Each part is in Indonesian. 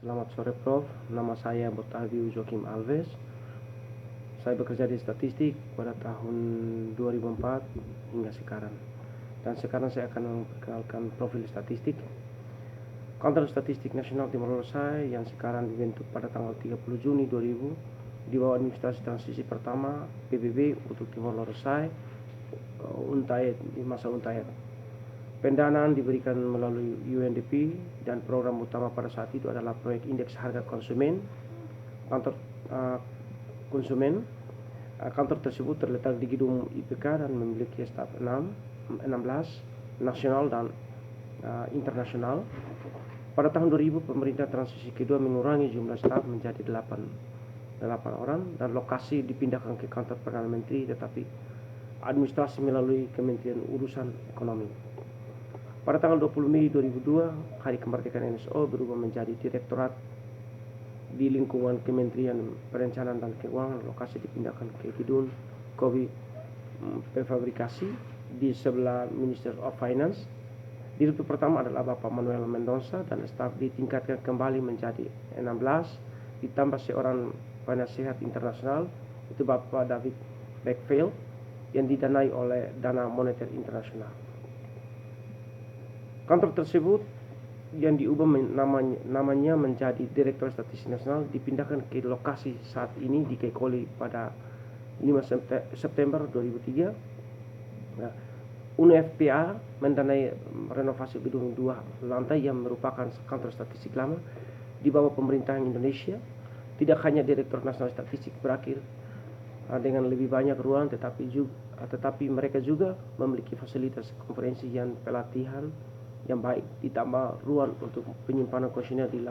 Selamat sore Prof, nama saya Botaviu Joakim Alves. Saya bekerja di statistik pada tahun 2004 hingga sekarang. Dan sekarang saya akan memperkenalkan profil statistik Kantor Statistik Nasional Timor Leste yang sekarang dibentuk pada tanggal 30 Juni 2000 di bawah administrasi transisi pertama PBB untuk Timor Leste UNTAED di masa UNTAED. Pendanaan diberikan melalui UNDP dan program utama pada saat itu adalah proyek indeks harga konsumen. Kantor konsumen kantor tersebut terletak di gedung IPK dan memiliki staf 16 nasional dan internasional. Pada tahun 2000 pemerintah transisi kedua mengurangi jumlah staf menjadi 8 orang dan lokasi dipindahkan ke kantor Perdana Menteri, tetapi administrasi melalui Kementerian Urusan Ekonomi. Pada tanggal 20 Mei 2002, Hari Kemerdekaan NSO berubah menjadi Direktorat di lingkungan Kementerian Perencanaan dan Keuangan. Lokasi dipindahkan ke gedung Kobi Prefabrikasi di sebelah Minister of Finance. Direktur pertama adalah Bapak Manuel Mendonça dan staf ditingkatkan kembali menjadi 16, ditambah seorang penasehat internasional, itu Bapak David Beckfield, yang didanai oleh Dana Moneter Internasional. Kantor tersebut yang diubah namanya menjadi Direktur Statistik Nasional dipindahkan ke lokasi saat ini di Kekoli pada 5 September 2003. Nah, UNFPA mendanai renovasi gedung 2 lantai yang merupakan kantor statistik lama di bawah pemerintahan Indonesia. Tidak hanya Direktur Nasional Statistik berakhir dengan lebih banyak ruang, tetapi mereka juga memiliki fasilitas konferensi dan pelatihan yang baik, ditambah ruang untuk penyimpanan kuesioner di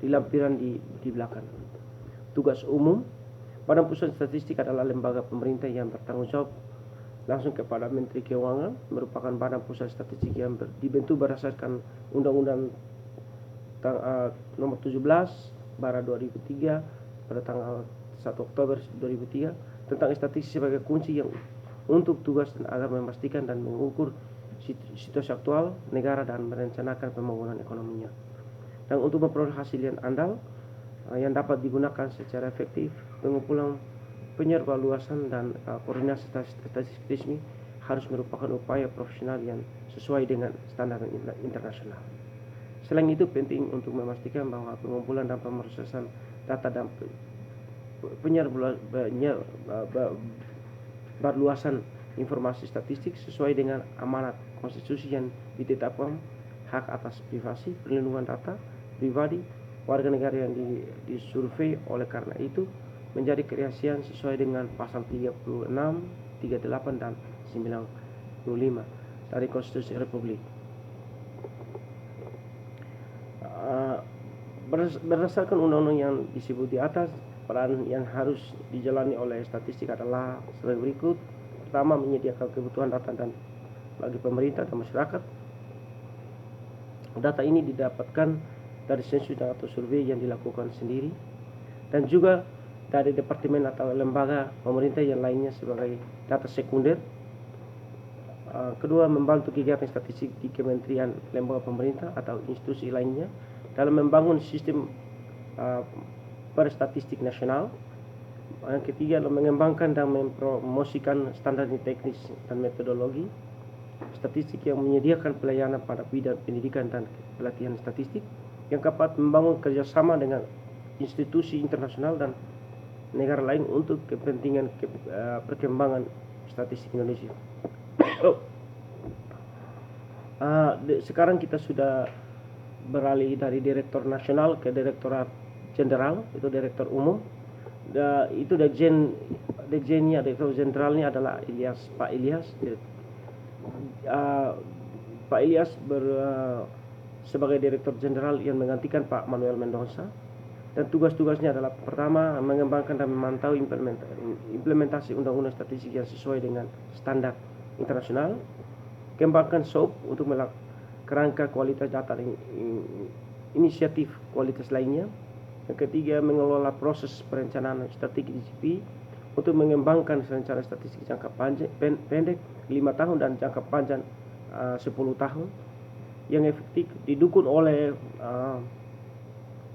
lampiran di belakang. Tugas umum Badan Pusat Statistik adalah lembaga pemerintah yang bertanggung jawab langsung kepada Menteri Keuangan, merupakan Badan Pusat Statistik yang dibentuk berdasarkan Undang-Undang nomor 17/2003 pada tanggal 1 Oktober 2003 tentang statistik sebagai kunci yang untuk tugas dan agar memastikan dan mengukur situasi aktual negara dan merencanakan pembangunan ekonominya. Dan untuk memperoleh hasil yang andal yang dapat digunakan secara efektif, pengumpulan, penyebarluasan dan koordinasi statistik resmi harus merupakan upaya profesional yang sesuai dengan standar internasional. Selain itu penting untuk memastikan bahwa pengumpulan dan pemrosesan data dan penyebarluasan informasi statistik sesuai dengan amanat konstitusi yang ditetapkan, hak atas privasi, perlindungan data pribadi warga negara yang disurvei. Oleh karena itu menjadi kerahasiaan sesuai dengan pasal 36, 38 dan 95 dari Konstitusi Republik. Berdasarkan undang-undang yang disebut di atas, peran yang harus dijalani oleh statistik adalah sebagai berikut. Pertama, menyediakan kebutuhan data dan bagi pemerintah dan masyarakat. Data ini didapatkan dari sensus atau survei yang dilakukan sendiri dan juga dari departemen atau lembaga pemerintah yang lainnya sebagai data sekunder. Kedua, membantu kegiatan statistik di kementerian, lembaga pemerintah atau institusi lainnya dalam membangun sistem perstatistik nasional. Yang ketiga, mengembangkan dan mempromosikan standar teknis dan metodologi statistik yang menyediakan pelayanan pada bidang pendidikan dan pelatihan statistik. Yang keempat, membangun kerjasama dengan institusi internasional dan negara lain untuk kepentingan perkembangan statistik Indonesia. Sekarang kita sudah beralih dari Direktur Nasional ke Direktorat Jenderal, itu Direktur Umum. Itu Direkjennya, Direktur Jenderalnya adalah Pak Ilyas. Pak Ilyas sebagai Direktur Jenderal yang menggantikan Pak Manuel Mendonça, dan tugas-tugasnya adalah pertama, mengembangkan dan memantau implementasi undang-undang statistik yang sesuai dengan standar internasional, kembangkan SOP untuk kerangka kualitas data dan inisiatif kualitas lainnya. Yang ketiga, mengelola proses perencanaan strategi DCP untuk mengembangkan rencana statistik jangka pendek 5 tahun dan jangka panjang 10 tahun yang efektif, didukung oleh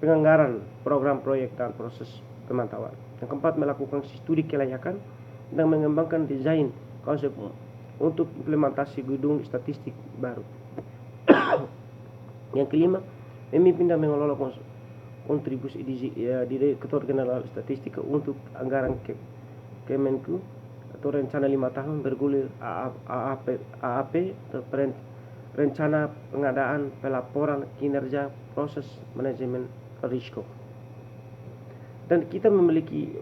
penganggaran program proyek dan proses pemantauan. Yang keempat, melakukan studi kelayakan dan mengembangkan desain konsep untuk implementasi gedung statistik baru. Yang kelima, memimpin dan mengelola kontribusi Direktur Jenderal Statistika untuk anggaran Kemenku atau rencana 5 tahun bergulir AAP atau rencana pengadaan pelaporan kinerja proses manajemen risiko. Dan kita memiliki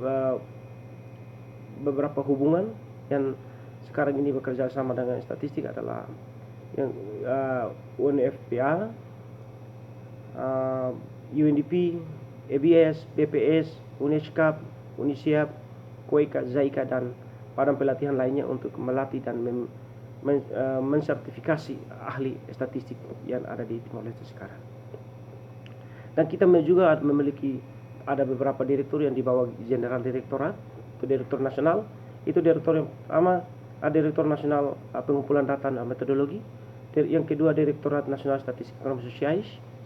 beberapa hubungan yang sekarang ini bekerja sama dengan statistik adalah yang UNFPA, UNDP, EBS, BPS, UNESCAP, UNICEF, KOIKA, ZAIKA, dan badan pelatihan lainnya untuk melatih dan mensertifikasi ahli statistik yang ada di Timor Leste sekarang. Dan kita juga memiliki ada beberapa direktur yang di bawah General Direktorat, itu Direktur Nasional, itu Direktur yang pertama ada Direktur Nasional Pengumpulan Data dan Metodologi, yang kedua Direktorat Nasional Statistik Ekonomi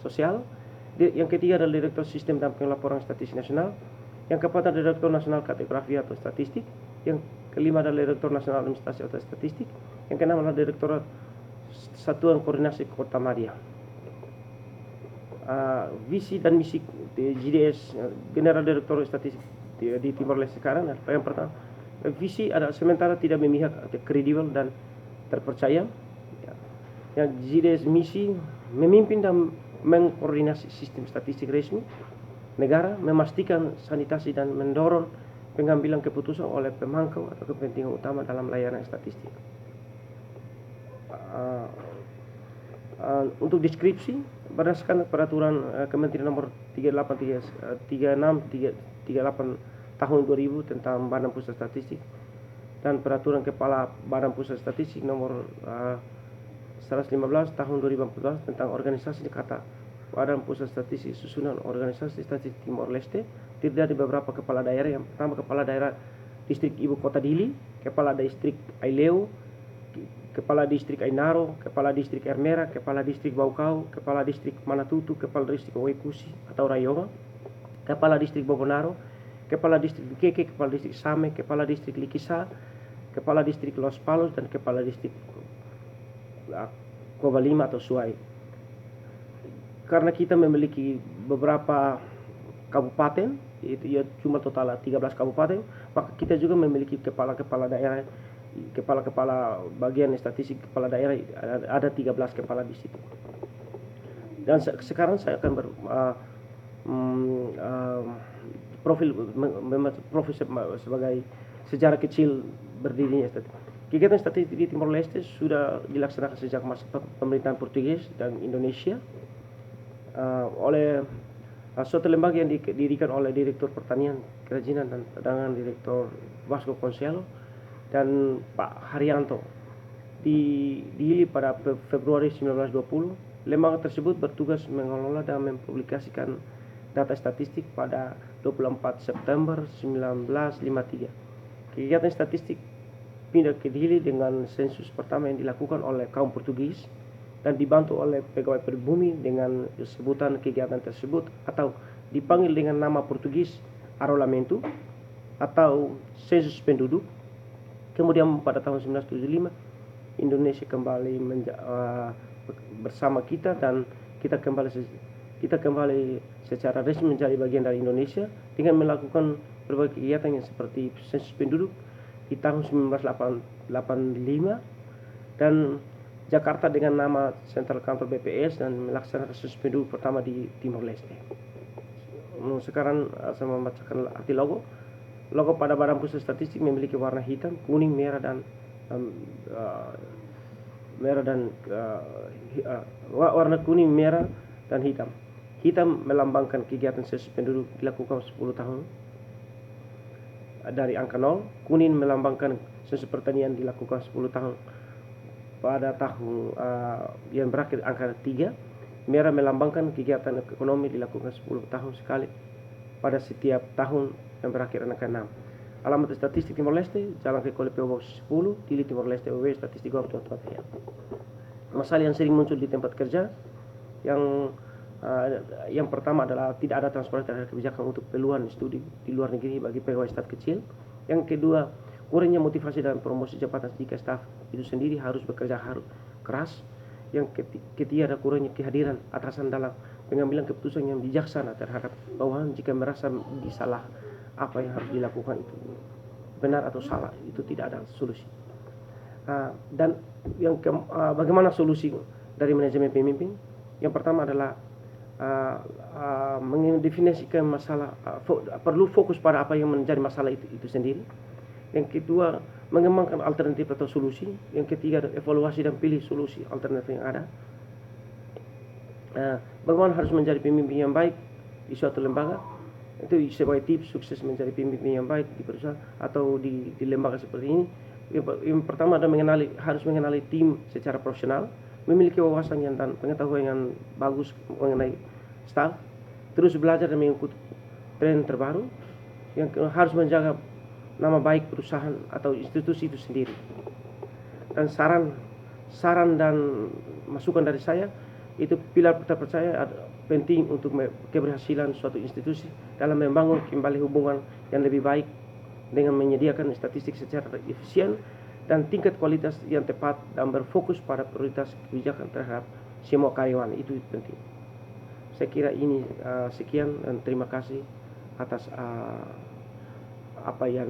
Sosial, yang ketiga adalah Direktur Sistem dan Pelaporan Statistik Nasional, yang keempat adalah Direktur Nasional Kartografi atau Statistik, yang kelima adalah Direktur Nasional Administrasi atau Statistik, yang keenam adalah Direktorat Satuan Koordinasi Kota Madia. Visi dan misi GDS General Direktur Statistik di Timor Leste sekarang, yang pertama, visi adalah sementara tidak memihak, kredibel dan terpercaya. Yang GDS misi memimpin dan mengkoordinasi sistem statistik resmi negara, memastikan sanitasi dan mendorong pengambilan keputusan oleh pemangku atau kepentingan utama dalam layanan statistik. Untuk deskripsi, berdasarkan peraturan Kementerian nomor 3638 tahun 2000 tentang Badan Pusat Statistik dan peraturan Kepala Badan Pusat Statistik nomor 115 tahun 2014 tentang organisasi kata Badan Pusat Statistik susunan organisasi statistik Timor Leste, terdiri dari beberapa kepala daerah. Yang pertama, kepala daerah distrik ibu kota Dili, kepala distrik Aileu, kepala distrik Ainaro, kepala distrik Ermera, kepala distrik Baukau, kepala distrik Manatutu, kepala distrik Wekusi atau Rayoma, kepala distrik Bobonaro, kepala distrik Keke, kepala distrik Same, kepala distrik Likisa, kepala distrik Los Palos, dan kepala distrik Kobalima atau Suai. Karena kita memiliki beberapa kabupaten, itu ya cuma total 13 kabupaten, maka kita juga memiliki kepala-kepala daerah, kepala-kepala bagian statistik kepala daerah, ada 13 kepala di situ. Dan sekarang saya akan profil sebagai sejarah kecil berdirinya statistik. Kegiatan statistik di Timor Leste sudah dilaksanakan sejak masa pemerintahan Portugis dan Indonesia oleh suatu lembaga yang didirikan oleh Direktur Pertanian, Kerajinan dan Perdagangan, Direktur Vasco Consuelo dan Pak Haryanto. Didirikan pada Februari 1920. Lembaga tersebut bertugas mengelola dan mempublikasikan data statistik pada 24 September 1953. Kegiatan statistik pindah ke Dili dengan sensus pertama yang dilakukan oleh kaum Portugis dan dibantu oleh pegawai pribumi dengan sebutan kegiatan tersebut atau dipanggil dengan nama Portugis Arrolamento atau sensus penduduk. Kemudian pada tahun 1975 Indonesia kembali bersama kita dan kita kembali secara resmi menjadi bagian dari Indonesia dengan melakukan berbagai kegiatan yang seperti sensus penduduk di tahun 1985 dan Jakarta dengan nama Sentral Kantor BPS dan melaksanakan sensus penduduk pertama di Timor Leste. Sekarang saya membacakan arti logo. Logo pada Badan Pusat Statistik memiliki warna hitam, kuning, merah dan warna kuning, merah dan hitam. Hitam melambangkan kegiatan sensus penduduk dilakukan 10 tahun dari angka 0, kuning melambangkan sensus pertanian dilakukan 10 tahun pada tahun yang berakhir angka 3, merah melambangkan kegiatan ekonomi dilakukan 10 tahun sekali pada setiap tahun yang berakhir angka 6. Alamat statistik Timor Leste, Jalan Kekolepeo Box 10, Dili Timor Leste, WW Statistik Gor. Masalah yang sering muncul di tempat kerja yang Yang pertama adalah tidak ada transparansi terhadap kebijakan untuk peluang studi di luar negeri bagi pegawai staf kecil. Yang kedua, kurangnya motivasi dalam promosi jabatan jika staf itu sendiri harus bekerja keras. Yang ketiga, ada kurangnya kehadiran atasan dalam pengambilan keputusan yang bijaksana terhadap bawahan jika merasa disalah apa yang harus dilakukan itu benar atau salah, itu tidak ada solusi. Dan bagaimana solusi dari manajemen pemimpin? Yang pertama adalah mendefinisikan masalah, perlu fokus pada apa yang menjadi masalah itu sendiri. Yang kedua, mengembangkan alternatif atau solusi. Yang ketiga, evaluasi dan pilih solusi alternatif yang ada. Bagaimana harus menjadi pemimpin yang baik di suatu lembaga? Itu sebagai tips sukses menjadi pemimpin yang baik di perusahaan atau di lembaga seperti ini. Yang pertama adalah harus mengenali tim secara profesional, memiliki wawasan dan pengetahuan yang bagus mengenai staff, terus belajar dan mengikuti tren terbaru. Yang harus menjaga nama baik perusahaan atau institusi itu sendiri. Dan saran dan masukan dari saya, itu pilar terpercaya penting untuk keberhasilan suatu institusi dalam membangun kembali hubungan yang lebih baik dengan menyediakan statistik secara efisien dan tingkat kualitas yang tepat dan berfokus pada prioritas kebijakan terhadap semua karyawan. Itu penting. Saya kira ini sekian dan terima kasih atas apa yang